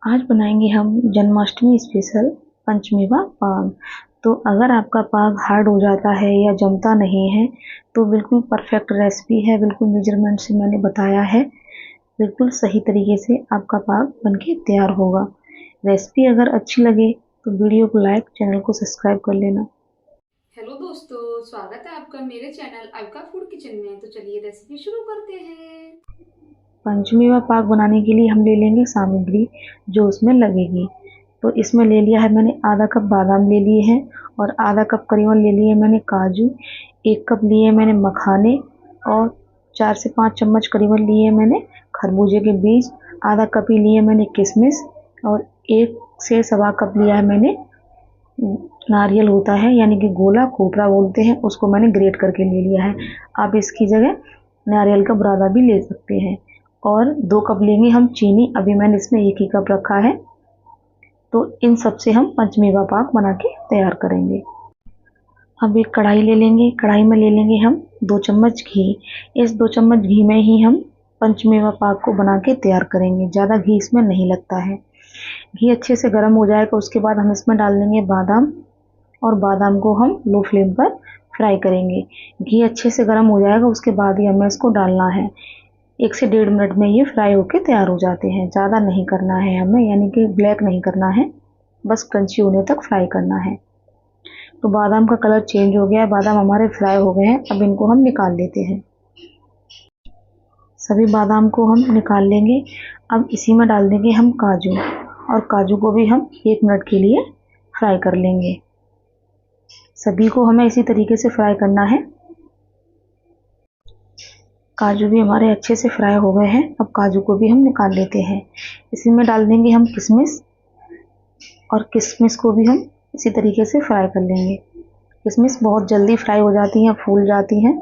आज बनाएंगे हम जन्माष्टमी स्पेशल पंचमेवा पाग। तो अगर आपका पाग हार्ड हो जाता है या जमता नहीं है तो बिल्कुल परफेक्ट रेसिपी है, बिल्कुल मेजरमेंट से मैंने बताया है, बिल्कुल सही तरीके से आपका पाग बनके तैयार होगा। रेसिपी अगर अच्छी लगे तो वीडियो को लाइक, चैनल को सब्सक्राइब कर लेना। हेलो दोस्तों, स्वागत है आपका मेरे चैनल अवका फूड किचन में। तो चलिए रेसिपी शुरू करते हैं। पंचमेवा पाग बनाने के लिए हम ले लेंगे सामग्री जो उसमें लगेगी। तो इसमें ले लिया है मैंने आधा कप बादाम ले लिए हैं और आधा कप करीबन ले लिए मैंने काजू, 1 कप लिए मैंने मखाने और 4 से 5 चम्मच करीबन लिए मैंने खरबूजे के बीज, आधा कप ही लिए मैंने किशमिश और 1 से सवा कप लिया है मैंने नारियल होता है यानी कि गोला खोपरा बोलते हैं, उसको मैंने ग्रेट करके ले लिया है। आप इसकी जगह नारियल का बुरादा भी ले सकते हैं। और 2 कप लेंगे हम चीनी, अभी मैंने इसमें 1 ही कप रखा है। तो इन सब से हम पंचमेवा पाक बना के तैयार करेंगे। अब एक कढ़ाई ले लेंगे, कढ़ाई में ले लेंगे हम 2 चम्मच घी। इस 2 चम्मच घी में ही हम पंचमेवा पाक को बना के तैयार करेंगे, ज़्यादा घी इसमें नहीं लगता है। घी अच्छे से गर्म हो जाएगा, उसके बाद हम इसमें डाल देंगे बादाम और बादाम को हम लो फ्लेम पर फ्राई करेंगे। घी अच्छे से गर्म हो जाएगा, उसके बाद ही हमें इसको डालना है। 1 से 1.5 मिनट में ये फ्राई होके तैयार हो जाते हैं। ज़्यादा नहीं करना है हमें, यानी कि ब्लैक नहीं करना है, बस क्रंची होने तक फ्राई करना है। तो बादाम का कलर चेंज हो गया है, बादाम हमारे फ्राई हो गए हैं। अब इनको हम निकाल लेते हैं। सभी बादाम को हम निकाल लेंगे। अब इसी में डाल देंगे हम काजू और काजू को भी हम 1 मिनट के लिए फ्राई कर लेंगे। सभी को हमें इसी तरीके से फ्राई करना है। काजू भी हमारे अच्छे से फ्राई हो गए हैं। अब काजू को भी हम निकाल लेते हैं। इसी में डाल देंगे हम किशमिश और किशमिश को भी हम इसी तरीके से फ्राई कर लेंगे। किशमिश बहुत जल्दी फ्राई हो जाती हैं, फूल जाती हैं।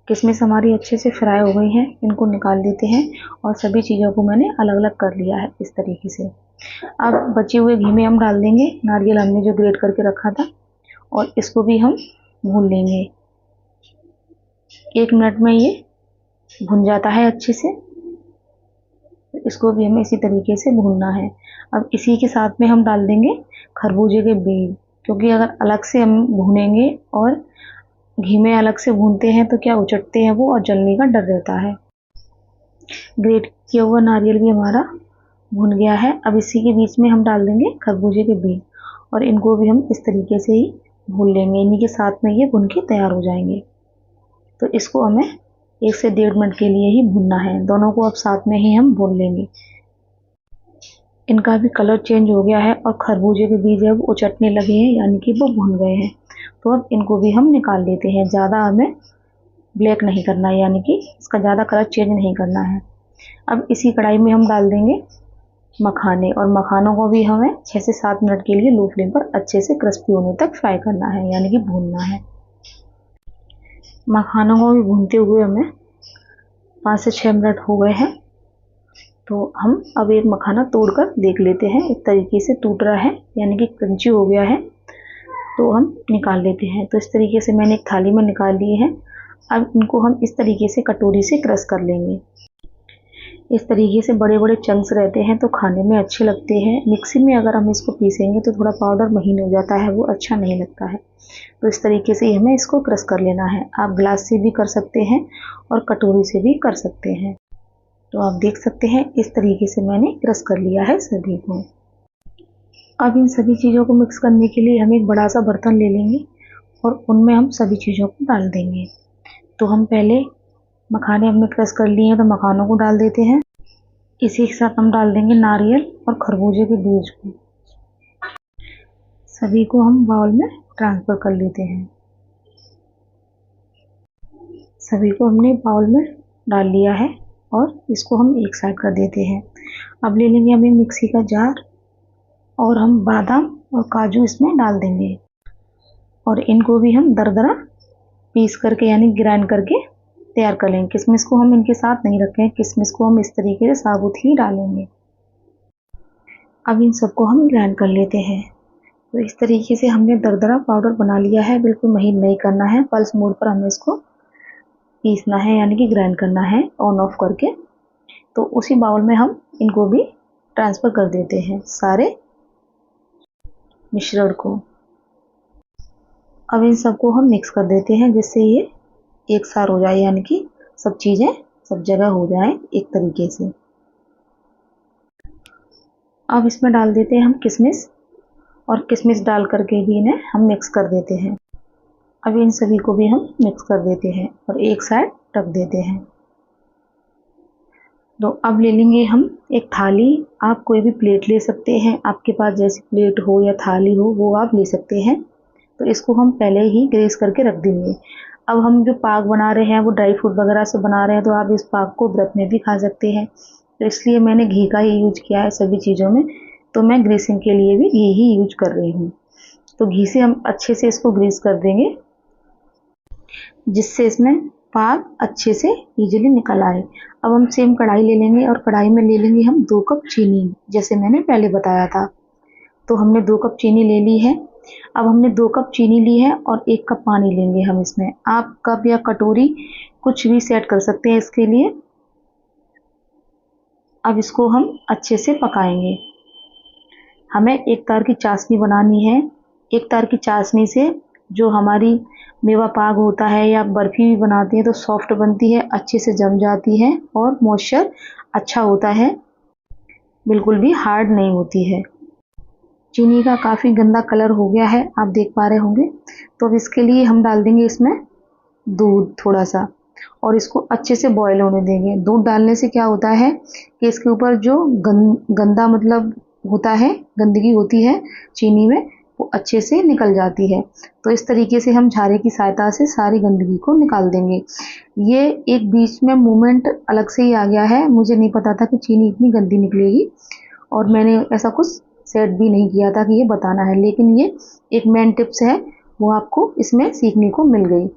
किशमिश हमारी अच्छे से फ्राई हो गई हैं, इनको निकाल लेते हैं। और सभी चीज़ों को मैंने अलग अलग कर लिया है इस तरीके से। अब बचे हुए घी में हम डाल देंगे नारियल हमने जो ग्रेट करके रखा था और इसको भी हम भून लेंगे। 1 मिनट में ये भुन जाता है अच्छे से। इसको भी हमें इसी तरीके से भूनना है। अब इसी के साथ में हम डाल देंगे खरबूजे के बीज, क्योंकि अगर अलग से हम भूनेंगे और घी में अलग से भूनते हैं तो क्या उचटते हैं वो और जलने का डर रहता है। ग्रेट किया हुआ नारियल भी हमारा भुन गया है। अब इसी के बीच में हम डाल देंगे खरबूजे के बीज और इनको भी हम इस तरीके से ही भून लेंगे। इन्हीं के साथ में ये भुन के तैयार हो जाएंगे। तो इसको हमें 1 से 1.5 मिनट के लिए ही भूनना है। दोनों को अब साथ में ही हम भून लेंगे। इनका भी कलर चेंज हो गया है और खरबूजे के बीज अब उचटने लगे हैं, यानी कि वो भुन गए हैं। तो अब इनको भी हम निकाल लेते हैं। ज़्यादा हमें ब्लैक नहीं करना है, यानी कि इसका ज़्यादा कलर चेंज नहीं करना है। अब इसी कढ़ाई में हम डाल देंगे मखाने और मखानों को भी हमें 6 से 7 मिनट के लिए लो फ्लेम पर अच्छे से क्रिस्पी होने तक फ्राई करना है, यानी कि भूनना है। मखानों को भी भूनते हुए हमें 5 से 6 मिनट हो गए हैं। तो हम अब एक मखाना तोड़कर देख लेते हैं। इस तरीके से टूट रहा है, यानी कि क्रंची हो गया है। तो हम निकाल लेते हैं। तो इस तरीके से मैंने एक थाली में निकाल लिए हैं। अब इनको हम इस तरीके से कटोरी से क्रश कर लेंगे। इस तरीके से बड़े बड़े चंक्स रहते हैं तो खाने में अच्छे लगते हैं। मिक्सी में अगर हम इसको पीसेंगे तो थोड़ा पाउडर महीन हो जाता है, वो अच्छा नहीं लगता है। तो इस तरीके से हमें इसको क्रश कर लेना है। आप ग्लास से भी कर सकते हैं और कटोरी से भी कर सकते हैं। तो आप देख सकते हैं इस तरीके से मैंने क्रश कर लिया है सभी को। अब इन सभी चीज़ों को मिक्स करने के लिए हम एक बड़ा सा बर्तन ले लेंगे और उनमें हम सभी चीज़ों को डाल देंगे। तो हम पहले मखाने हमने क्रश कर लिए हैं तो मखानों को डाल देते हैं। इसी के साथ हम डाल देंगे नारियल और खरबूजे के बीज को। सभी को हम बाउल में ट्रांसफ़र कर लेते हैं। सभी को हमने बाउल में डाल लिया है और इसको हम एक साइड कर देते हैं। अब ले लेंगे हमें मिक्सी का जार और हम बादाम और काजू इसमें डाल देंगे और इनको भी हम दरदरा पीस करके, यानी ग्राइंड करके तैयार कर लेंगे। किशमिश को हम इनके साथ नहीं रखें, किशमिश को हम इस तरीके से साबुत ही डालेंगे। अब इन सबको हम ग्राइंड कर लेते हैं। तो इस तरीके से हमने दरदरा पाउडर बना लिया है, बिल्कुल महीन नहीं करना है। पल्स मोड पर हमें इसको पीसना है, यानी कि ग्राइंड करना है ऑन ऑफ करके। तो उसी बाउल में हम इनको भी ट्रांसफ़र कर देते हैं सारे मिश्रण को। अब इन सबको हम मिक्स कर देते हैं जिससे ये एक सार हो जाए, यानी कि सब चीज़ें सब जगह हो जाएं एक तरीके से। अब इसमें डाल देते हैं हम किशमिश, और किशमिश डाल करके भी इन्हें हम मिक्स कर देते हैं। अब इन सभी को भी हम मिक्स कर देते हैं और एक साइड रख देते हैं। तो अब ले लेंगे हम एक थाली, आप कोई भी प्लेट ले सकते हैं, आपके पास जैसी प्लेट हो या थाली हो वो आप ले सकते हैं। तो इसको हम पहले ही ग्रीस करके रख देंगे। अब हम जो पाक बना रहे हैं वो ड्राई फ्रूट वगैरह से बना रहे हैं, तो आप इस पाक को व्रत में भी खा सकते हैं। तो इसलिए मैंने घी का ही यूज किया है सभी चीज़ों में, तो मैं ग्रीसिंग के लिए भी घी ही यूज कर रही हूँ। तो घी से हम अच्छे से इसको ग्रीस कर देंगे जिससे इसमें पाक अच्छे से इजीली निकल आए। अब हम सेम कढ़ाई ले लेंगे और कढ़ाई में ले लेंगे हम 2 कप चीनी, जैसे मैंने पहले बताया था। तो हमने 2 कप चीनी ले ली है। अब हमने 2 कप चीनी ली है और 1 कप पानी लेंगे हम इसमें। आप कप या कटोरी कुछ भी सेट कर सकते हैं इसके लिए। अब इसको हम अच्छे से पकाएंगे। हमें एक तार की चाशनी बनानी है। एक तार की चाशनी से जो हमारी मेवा पाक होता है या बर्फ़ी भी बनाते हैं तो सॉफ्ट बनती है, अच्छे से जम जाती है और मॉइस्चर अच्छा होता है, बिल्कुल भी हार्ड नहीं होती है। चीनी का काफ़ी गंदा कलर हो गया है, आप देख पा रहे होंगे। तो अब इसके लिए हम डाल देंगे इसमें दूध थोड़ा सा और इसको अच्छे से बॉयल होने देंगे। दूध डालने से क्या होता है कि इसके ऊपर जो गंदा मतलब होता है, गंदगी होती है चीनी में, वो अच्छे से निकल जाती है। तो इस तरीके से हम झारे की सहायता से सारी गंदगी को निकाल देंगे। ये एक बीच में मूवमेंट अलग से ही आ गया है, मुझे नहीं पता था कि चीनी इतनी गंदी निकलेगी और मैंने ऐसा कुछ सेट भी नहीं किया था कि ये बताना है, लेकिन ये एक मेन टिप्स है, वो आपको इसमें सीखने को मिल गई।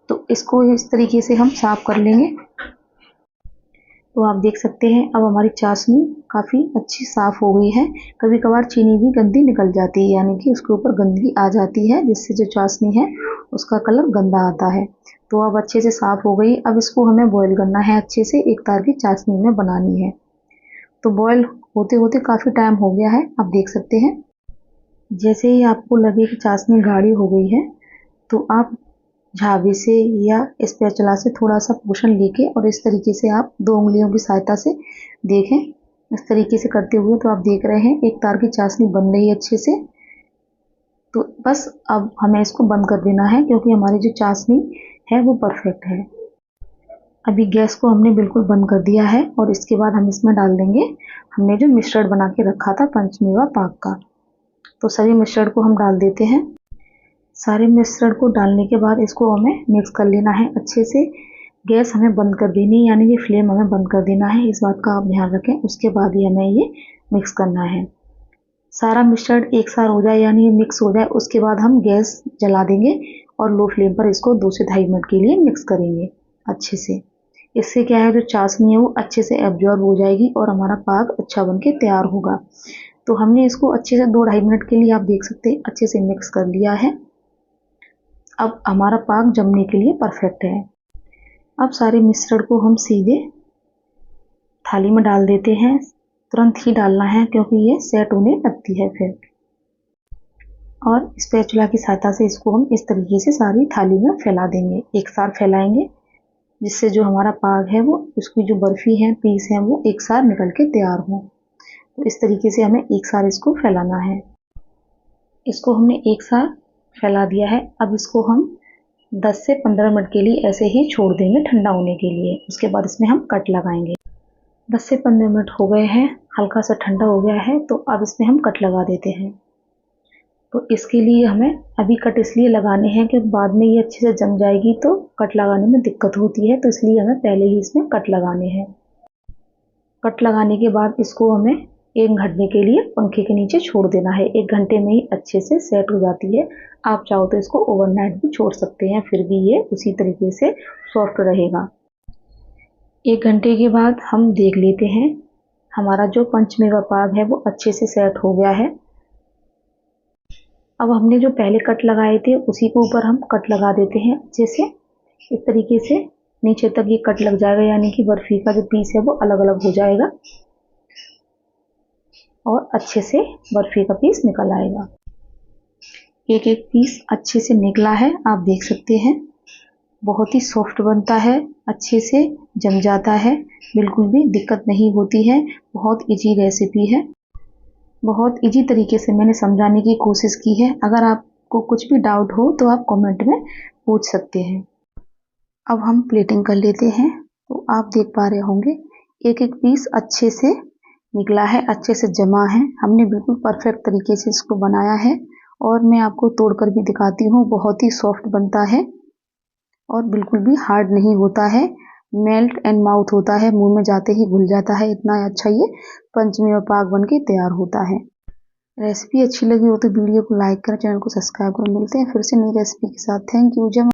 तो इसको इस तरीके से हम साफ कर लेंगे। तो आप देख सकते हैं अब हमारी चाशनी काफ़ी अच्छी साफ़ हो गई है। कभी कभार चीनी भी गंदी निकल जाती है, यानी कि उसके ऊपर गंदगी आ जाती है जिससे जो चाशनी है उसका कलर गंदा आता है। तो अब अच्छे से साफ़ हो गई। अब इसको हमें बॉईल करना है अच्छे से, एक तार की चाशनी में बनानी है। तो बॉईल होते होते काफ़ी टाइम हो गया है, आप देख सकते हैं। जैसे ही आपको लगे कि चाशनी गाढ़ी हो गई है तो आप झावे से या स्पैचुला से थोड़ा सा पोषण लेके और इस तरीके से आप 2 उंगलियों की सहायता से देखें। इस तरीके से करते हुए तो आप देख रहे हैं एक तार की चाशनी बन रही है अच्छे से। तो बस अब हमें इसको बंद कर देना है क्योंकि हमारी जो चाशनी है वो परफेक्ट है। अभी गैस को हमने बिल्कुल बंद कर दिया है और इसके बाद हम इसमें डाल देंगे हमने जो मिश्रण बना के रखा था पंचमेवा पाक का। तो सभी मिश्रण को हम डाल देते हैं। सारे मिश्रण को डालने के बाद इसको हमें मिक्स कर लेना है अच्छे से। गैस हमें बंद कर देनी है, यानी कि फ्लेम हमें बंद कर देना है, इस बात का आप ध्यान रखें। उसके बाद ही हमें ये मिक्स करना है। सारा मिश्रण एक साथ हो जाए यानी मिक्स हो जाए, उसके बाद हम गैस जला देंगे और लो फ्लेम पर इसको 2 से 2.5 मिनट के लिए मिक्स करेंगे अच्छे से। इससे क्या है, जो चाशनी है वो अच्छे से एब्जॉर्ब हो जाएगी और हमारा पाक अच्छा बन के तैयार होगा। तो हमने इसको अच्छे से 2-2.5 मिनट के लिए आप देख सकते हैं अच्छे से मिक्स कर लिया है। अब हमारा पाक जमने के लिए परफेक्ट है। अब सारे मिश्रण को हम सीधे थाली में डाल देते हैं। तुरंत ही डालना है क्योंकि ये सेट होने लगती है फिर। और स्पैचुला की सहायता से इसको हम इस तरीके से सारी थाली में फैला देंगे, एक साथ फैलाएंगे जिससे जो हमारा पाक है वो उसकी जो बर्फी है पीस है वो एक साथ निकल के तैयार हो। तो इस तरीके से हमें एक साथ इसको फैलाना है। इसको हमने एक साथ फैला दिया है। अब इसको हम 10 से 15 मिनट के लिए ऐसे ही छोड़ देंगे ठंडा होने के लिए। उसके बाद इसमें हम कट लगाएंगे। 10 से 15 मिनट हो गए हैं, हल्का सा ठंडा हो गया है, तो अब इसमें हम कट लगा देते हैं। तो इसके लिए हमें अभी कट इसलिए लगाने हैं कि बाद में ये अच्छे से जम जाएगी तो कट लगाने में दिक्कत होती है, तो इसलिए हमें पहले ही इसमें कट लगाने हैं। कट लगाने के बाद इसको हमें 1 घंटे के लिए पंखे के नीचे छोड़ देना है। 1 घंटे में ही अच्छे से सेट हो जाती है। आप चाहो तो इसको ओवरनाइट भी छोड़ सकते हैं, फिर भी ये उसी तरीके से सॉफ्ट रहेगा। 1 घंटे के बाद हम देख लेते हैं, हमारा जो पंचमेवा पाक है वो अच्छे से सेट हो गया है। अब हमने जो पहले कट लगाए थे उसी के ऊपर हम कट लगा देते हैं अच्छे से, इस तरीके से नीचे तक ये कट लग जाएगा, यानी कि बर्फी का जो पीस है वो अलग अलग हो जाएगा और अच्छे से बर्फी का पीस निकल आएगा। एक एक पीस अच्छे से निकला है, आप देख सकते हैं। बहुत ही सॉफ्ट बनता है, अच्छे से जम जाता है, बिल्कुल भी दिक्कत नहीं होती है। बहुत इजी रेसिपी है, बहुत इजी तरीके से मैंने समझाने की कोशिश की है। अगर आपको कुछ भी डाउट हो तो आप कमेंट में पूछ सकते हैं। अब हम प्लेटिंग कर लेते हैं। तो आप देख पा रहे होंगे एक एक पीस अच्छे से निकला है, अच्छे से जमा है। हमने बिल्कुल परफेक्ट तरीके से इसको बनाया है और मैं आपको तोड़कर भी दिखाती हूँ। बहुत ही सॉफ्ट बनता है और बिल्कुल भी हार्ड नहीं होता है, मेल्ट एंड माउथ होता है, मुंह में जाते ही घुल जाता है। इतना अच्छा ये पंचमेवा पाक बन के तैयार होता है। रेसिपी अच्छी लगी हो तो वीडियो को लाइक करें, चैनल को सब्सक्राइब करें। मिलते हैं फिर से नई रेसिपी के साथ। Thank you.